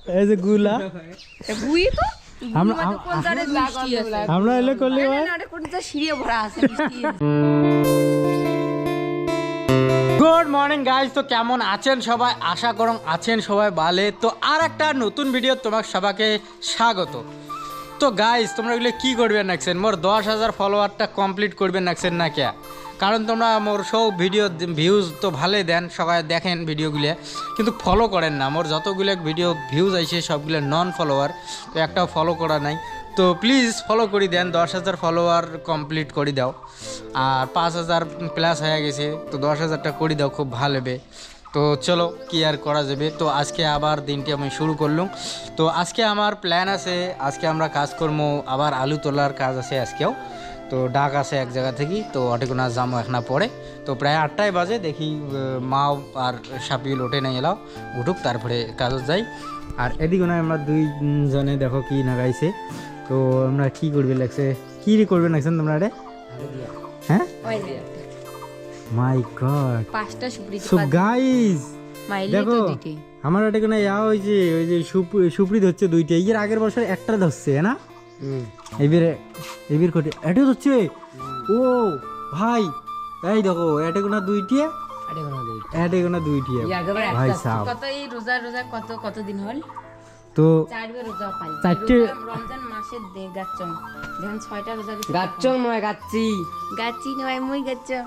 এই যে গুলা গুই তো আমরা এলে করলে গুড মর্নিং গাইজ। তো কেমন আছেন সবাই? আশা করুন আছেন সবাই ভালো। তো আর একটা নতুন ভিডিও তোমার সবাইকে স্বাগত। তো গাইজ তোমরা এগুলো কি করবেন নাকছেন? মোর 10,000 ফলোয়ারটা কমপ্লিট করবেন নাকছেন না কে? কারণ তোমরা মোর সব ভিডিও ভিউজ তো ভালোই দেন, সবাই দেখেন ভিডিওগুলো, কিন্তু ফলো করেন না। মোর যতগুলো ভিডিও ভিউজ আইছে সবগুলো নন ফলোয়ার, তো একটাও ফলো করা নাই। তো প্লিজ ফলো করে দেন, 10,000 ফলোয়ার কমপ্লিট করে দাও। আর 5,000 প্লাস হয়ে গেছে, তো 10,000টা করে দাও, খুব ভালো হবে। তো চলো কি আর করা যাবে। তো আজকে আবার দিনটি আমি শুরু করলাম। তো আজকে আমার প্ল্যান আছে, আজকে আমরা কাজ করবো, আবার আলু তোলার কাজ আছে আজকেও। তো ডাক আছে এক জায়গা থেকে, তো অটেকোনা যাবো এখন পরে। তো প্রায় 8টায় বাজে, দেখি মাও আর সাপিল ওঠে নাই, এলাও উঠুক তারপরে কাজত যাই। আর এদিকে না আমরা দুইজনে দেখো কি নাগাইছে। তো আমরা কি করবে লাগছে, কি করবে লাগছেন তোমরা রে? হ্যাঁ মাই গড, পাঁচটা সুপ্রি সো গাইস দেখো আমার এটা কোনো ইয়া হয়েছে, ওই যে সুপ্রি ধরছে দুইটা, এর আগের বছর একটা ধরছে না, এবার কোটে এটা ধরছে। ও ভাই এই দেখো এটা কোনো দুইটা, এটা কোনো দুইটা ভাই সাহেব। কত এই রোজা রোজা কত দিন হল? তো চারবার রোজা পাই, চারটে রমজান মাসে দে গাচ্চং, যখন 6টা রোজা দিতে গাচ্চং নয় গাচ্ছি, গাচ্চি নয় মুই গাচ্চং,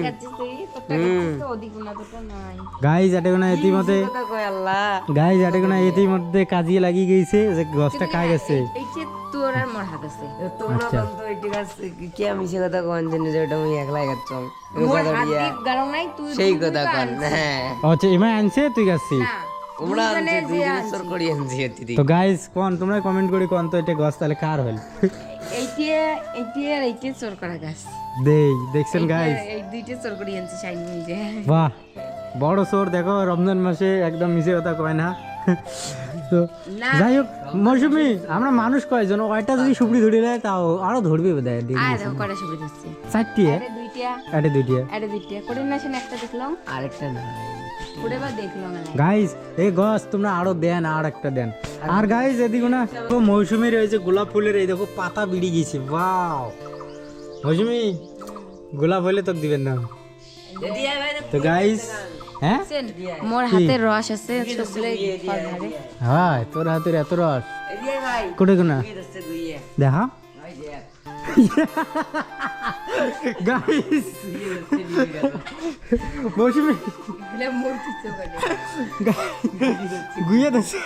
গাচ্চি তুই তোটা গাচ্ছিস তো ওদিক না তোটা নাই। গাইস এটা কোনো ইতিমধ্যে, কথা কয় আল্লাহ গাইস এটা কোনো ইতিমধ্যে কাজিয়ে লাগিয়ে গেছে, যে গছটা খাই গেছে। এই যে তোর আর মোর হাত আছে, তোমরা বলতো এইটি গাছ কি আমি সে কথা কোন জানি যে ওটা আমি একলাই গাচ্চং মোর হাত দিয়ে গারো নাই তুই সেই কথা কোন। হ্যাঁ আচ্ছা এমা আনছে তুই গাছি। না তোমরা আনছে দুই জন সর করি আনছি এতি। তো গাইস কোন তোমরা কমেন্ট করে কোন তো এটা গছ তাহলে কার হল? এইটা চোর করা গাছ দেখছেন গাইস, এই দুইটা চোর করি আনছে শাইন মিজে। বাহ বড় চোর দেখো, রমজান মাসে একদম মিছে কথা কয় না। তো যাই হোক মৌসুমি, আমরা মানুষ কয়জন, ওইটা যদি সুপ্রি ধরে নেয় তাও আরো ধরবে বোধহয়। আর দেখো কয়টা সুপ্রি ধরছে, 4টি, আরে দুইটা, আরে দুইটা, আরে দুইটা করে না, শুনে একটা দেখলাম আরেকটা না করে বা দেখলাম না। গাইস এই গছ তোমরা আরো দেন, আর একটা দেন। আর গাইস এদিকে না তো মৌসুমীর ওই যে গোলাপ ফুলের এই দেখো পাতা বিড়ি গেছে। ওয়াও মৌসুমি, গোলাপ হলে তো দিবেন না। তো গাইস হ্যাঁ মোর হাতে রস আছে চকলে ফল ধরে। হ্যাঁ তোর হাতের এত রস কোটে কোনা দেখা। গাইস মৌসুমি গুইয়ে দিচ্ছে।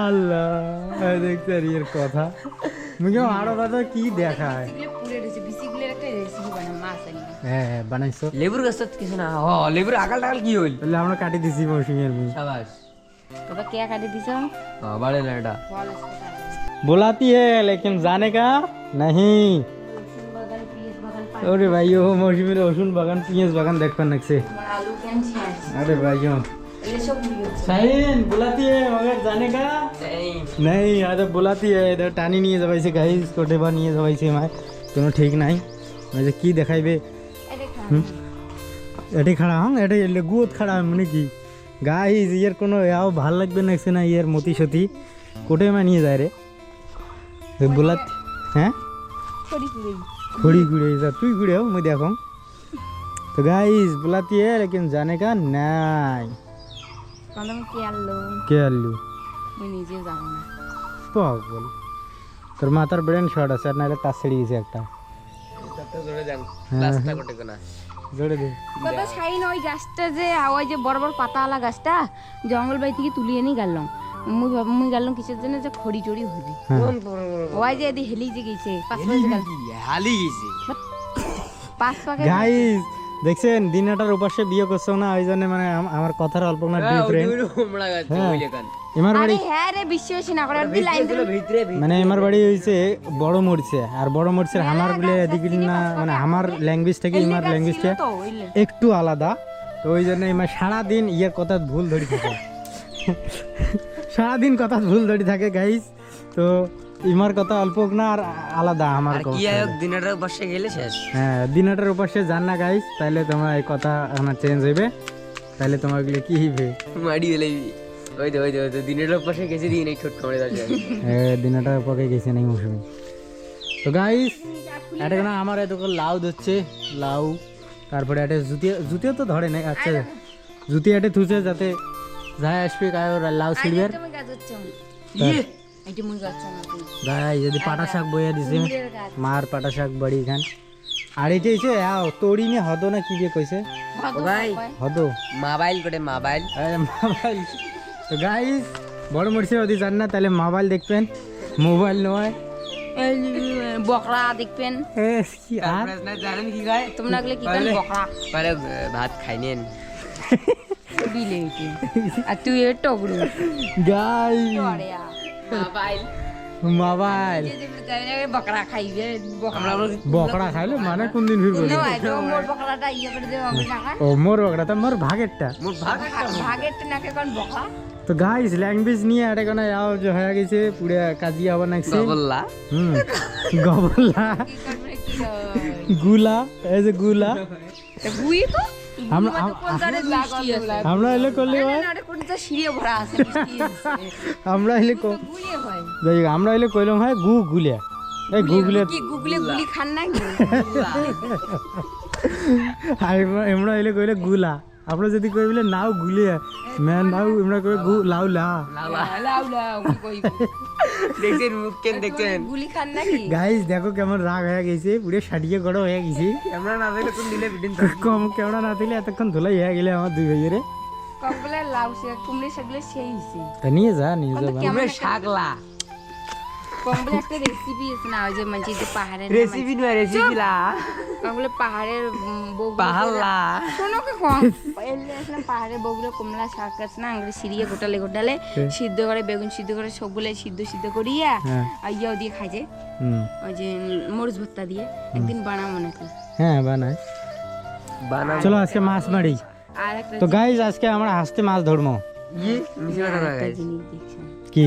আল্লাহ দেখতে আর এর কথা মুখে আরো কথা কি দেখায়। হ্যাঁ বানাইছো লেবুর গাছ কিছু না। ও লেবুর আকাল টাকাল কি হইল? তাহলে আমরা কাটি দিছি মৌসুমের মুখ। শাবাশ, তোরা কে কাটি দিছ? বাড়ে না এটা बुलाती है लेकिन जाने का नहीं। अरे भाई ओ मौसमी रसुन बागान पियाज बागान देख पान से। आलू कैन শেষ अरे भाइयों ये सब शाहीन बुलाती है मगर जाने का नहीं। आज बुलाती है इधर टानी নিয়ে যাবাইছে গাইস, কোটে বা নিয়ে যাবাইছে মাই, কোনো ঠিক নাই। ওই যে কি দেখাইবে এটি খাড়া, হ্যাঁ এটি গুত খাড়া মানে কি গাইস, ইয়ার কোনো ইয়াও ভাল লাগবে নাকছে না, ইয়ার মতি সতি কোটে মা নিয়ে যায় রে বুলাত। হ্যাঁ খড়ি ঘুরে যা তুই ঘুরেও মুই দেখো। তো গাইস বুলাতি है लेकिन जाने का नहीं। কলম কি আলু কে আলু মই নিজে যাব না পাগল, তোর মাথার ব্রেন শট আছে, আর নাহলে তার ছেড়ে গেছে একটা। তো জোরে দেন লাস্টটা কোটে কোনা জোরে দে। কত শাইন ওই গাছটা যে ওই যে বড় বড় পাতাওয়ালা গাছটা জঙ্গল বাড়ি থেকে তুলিয়ে নিয়ে গেলাম, মুই গেলাম কিসের জন্য যে খড়ি টড়ি হবি ওই যে এদি হেলি যে গেছে হালি গেছে 5 পাকে। গাইস দেখছেন দিনাটার উপাসে বিয়ে করছো না, ওই জন্য মানে আমার কথার অল্প না ডিফারেন্ট। ওমড়া গাছ হইলে কান এমার বাড়ি আরে হ্যাঁ রে বিশ্বাস না করে দি লাইন দিল ভিতরে মানে এমার বাড়ি হইছে বড় মরছে, আর বড় মরছে আমার গুলো এদিকে না, মানে আমার ল্যাঙ্গুয়েজ থেকে এমার ল্যাঙ্গুয়েজটা তো হইলে একটু আলাদা। তো ওই জন্য এমার সারাদিন ইয়ের কথা ভুল ধরে থাকে, সারাদিন কথা ভুল ধরে থাকে গাইস। তো ইমার কথা অল্প না আর আলাদা আমার আর কি আয়োগ দিনাটার বসে গেলে শেষ। হ্যাঁ দিনাটার উপাসে যান না গাইস, তাহলে তোমার এই কথা আমার চেঞ্জ হইবে, তাহলে তোমার গুলো কি হইবে মাড়ি হইলে ওই দিনের পাশে গেছি দিন এই ছোট কামড়ে যাচ্ছে দিনটা পকে গেছে নাই মৌসুমি। তো গাইস এটা না আমার এত লাউ দিচ্ছে, লাউ তারপরে একটা জুতিও তো ধরে নাই। আচ্ছা জুতি এটা থুছে যাতে যাই আসবে কায় লাউ ছিড়বে। তুমি গাছ হচ্ছে এইটা মুই গাছ গাই যদি পাটা শাক বইয়া দিছে মার পাটা শাক বাড়ি খান। আর এটা হচ্ছে তোড়ি নি হদ না কি দিয়ে কইছে ভাই হদ মোবাইল করে মোবাইল মোবাইল। তো গাইস বড় মরছে যদি জান না তাহলে মোবাইল দেখবেন, মোবাইল নয়। বকরা দেখবেন। আর জানেন কি গায় তোমরা গেলে কি করেন বকরা পরে ভাত খাই নেন বিলে আর তুই এ টগরু গাই মোবাইল মোবাইল বকরা খাইবে বকরা খাইলে মানে কোন দিন ফিরবো মোর বকরাটা ইয়ে করে দেবো আমি টাকা ও মোর বকরাটা মোর ভাগেরটা ভাগেরটা নাকে কোন বকরা। তো গাইস ল্যাঙ্গুয়েজ নিয়ে এটা কোন যাও যে হয়ে গেছে পুরো কাজি আবার নাকছে বললা গবল্লা কি করবে কি গুলা এই যে গুলা গুই তো আমরা আমরা এলে করলে হয় না কোন তো সিঁড়ি ভরা আছে আমরা এলে গুলি হয় যাই আমরা এলে কইলাম হয় গুলিয়া এই গুগলে কি গুগলে গুলি খান না কি আমরা এলে কইলে গুলা আমরা যদি কই বলে নাও গুলিয়া ম্যান নাও আমরা কই লাউ লা লাউ লাউ কি কইব দেখছেন মুখ কেন দেখছেন গুলি খান না কি গাইস দেখো কেমন রাগ হয়ে গেছে পুরো শাড়িয়ে গড় হয়ে গেছে। আমরা না দিলে কোন দিলে ভিডিও কম ক্যামেরা না দিলে এতক্ষণ ধুলাই হয়ে গেলে আমার দুই ভাইয়েরে। কমগুলা লাউ সে কুমড়ে সেগুলো সেই হিসি তা নিয়ে যা আমরা শাকলা কমগুলা একটা রেসিপি আছে না ওই যে মানে যে পাহাড়ের রেসিপি নয় রেসিপি লা কমগুলা পাহাড়ের বউ পাহাড়লা শোনো কি কম এলে আসলাম পাহাড়ের বউগুলো কমলা শাক আছে না আঙ্গুরে সিরিয়ে গোটালে গোটালে সিদ্ধ করে বেগুন সিদ্ধ করে সবগুলো সিদ্ধ করিয়া আর ইয়াও দিয়ে খাই যে ওই যে মরিচ ভর্তা দিয়ে একদিন বানাবো নাকি। হ্যাঁ বানাই চলো আজকে মাছ মারি। আর একটা তো গাইস আজকে আমরা হাসতে মাছ ধরবো। একটা জিনিস দেখছি কি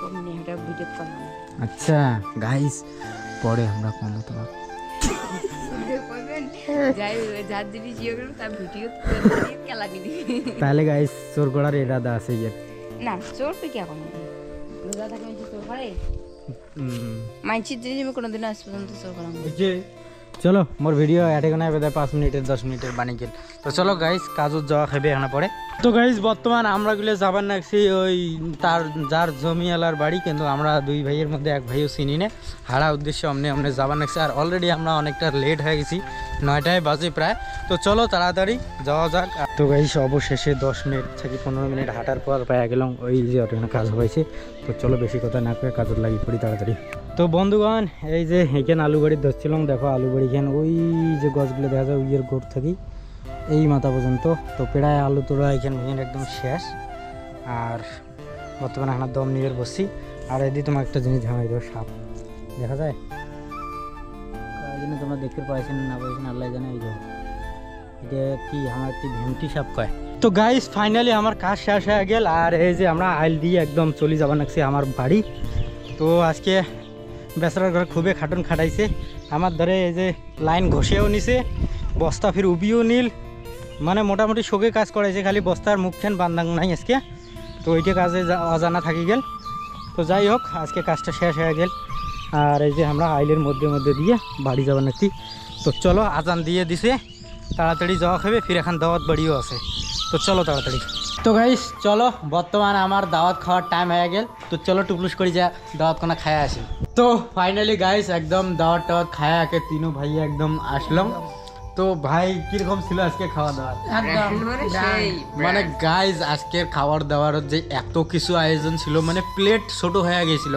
কম নিয়ে এটা ভিডিও করলাম আচ্ছা গাইস পরে আমরা কমো তোমার যাই যার জিনিস ইয়ে করবো তার ভিডিও খেলা দিবি তাহলে গাইস চোর করার ইরাদা আছে ইয়ে না চোর তো কি এখন রোজা থাকে চোর করে মাইচির জিনিস আমি কোনোদিনও আজ পর্যন্ত চোর করাম চলো মোর ভিডিও এটে কোনা বেদা 5 মিনিটের 10 মিনিটের বানি গেল। তো চলো গাইস কাজত যাওয়া খাবে এখানে পরে। তো গাইস বর্তমান আমরা গুলো যাবার নাকছি ওই তার যার জমিওয়ালার বাড়ি, কিন্তু আমরা দুই ভাইয়ের মধ্যে এক ভাইও চিনি না, হারা উদ্দেশ্যে অমনে যাবার নাকছি। আর অলরেডি আমরা অনেকটা লেট হয়ে গেছি, 9টায় বাজে প্রায়। তো চলো তাড়াতাড়ি যাওয়া যাক। তো গাইস অবশেষে 10 মিনিট থেকে 15 মিনিট হাঁটার পর পেয়ে গেলাম ওই যে ওখানে কাজ হয়েছে। তো চলো বেশি কথা না করে কাজত লাগি পড়ি তাড়াতাড়ি। তো বন্ধুগণ এই যে এখানে আলু বাড়ি ধরছিলাম, দেখো আলু বাড়ি এখানে ওই যে গাছগুলো দেখা যায় ওইয়ের গোড় থাকি এই মাথা পর্যন্ত। তো প্রায় আলু তোড়া এখানে একদম শেষ। আর বর্তমানে আমার দম নিয়ে বসছি। আর এদিকে তোমার একটা জিনিস ঝামাই দেবো, সাপ দেখা যায় এই জন্য তোমরা দেখতে পাইছেন না পাইছেন আল্লাহ জানে। এই যে এটা কি আমার ভেমটি সাপ কয়। তো গাইস ফাইনালি আমার কাজ শেষ হয়ে গেল। আর এই যে আমরা আইল দিয়ে একদম চলে যাবার নাকছি আমার বাড়ি। তো আজকে বেচারার ঘরে খুবই খাটন খাটাইছে আমার ধরে। এই যে লাইন ঘষেও নিছে, বস্তা ফির উবিও নীল, মানে মোটামুটি শোকে কাজ করাইছে, খালি বস্তার মুখখান বান্ধাং নাই আজকে। তো ওইটা কাজে অজানা থাকি গেল। তো যাই হোক আজকে কাজটা শেষ হয়ে গেল। আর এই যে আমরা আইলের মধ্যে দিয়ে বাড়ি যাবার নাকি। তো চলো আজান দিয়ে দিছে, তাড়াতাড়ি যাওয়া খাবে, ফির এখন দাওয়াত বাড়িও আছে। তো চলো তাড়াতাড়ি। তো গাইস চলো বর্তমান আমার দাওয়াত খাওয়ার টাইম হয়ে গেল। তো চলো টুকলুস করে যা দাওয়াত কোনা খায়া আসি। তো ফাইনালি গাইস একদম দাওয়াত টাওয়াত খায়া আগে তিনও ভাই একদম আসলাম। তো ভাই কিরকম ছিল আজকে খাওয়া দাওয়া? মানে গাইস আজকের খাবার দাওয়ার যে এত কিছু আয়োজন ছিল, মানে প্লেট ছোট হয়ে গেছিল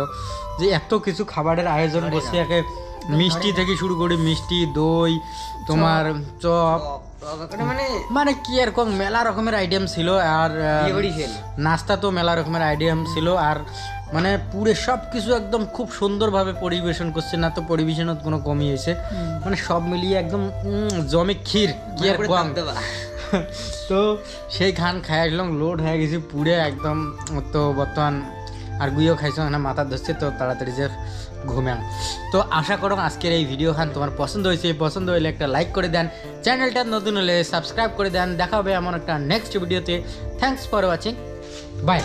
যে এত কিছু খাবারের আয়োজন বসে একে মিষ্টি থেকে শুরু করে মিষ্টি দই তোমার চপ মানে কি এরকম মেলা রকমের আইটেম ছিল। আর নাস্তা তো মেলা রকমের আইটেম ছিল। আর মানে পুরো সব কিছু একদম খুব সুন্দরভাবে পরিবেশন করছে, না তো পরিবেশনত কোনো কমই হয়েছে, মানে সব মিলিয়ে একদম জমে ক্ষীর কি আর কম। তো সেই খান খাই আসলাম, লোড হয়ে গেছি পুরে একদম। তো বর্তমান আর গুইও খাইছো না, মাথা ধরছে। তো তাড়াতাড়ি যে ঘুমাম। তো আশা করো আজকের এই ভিডিও খান তোমার পছন্দ হয়েছে। পছন্দ হলে একটা লাইক করে দেন, চ্যানেলটা নতুন হলে সাবস্ক্রাইব করে দেন। দেখা হবে এমন একটা নেক্সট ভিডিওতে। Thanks for watching, by.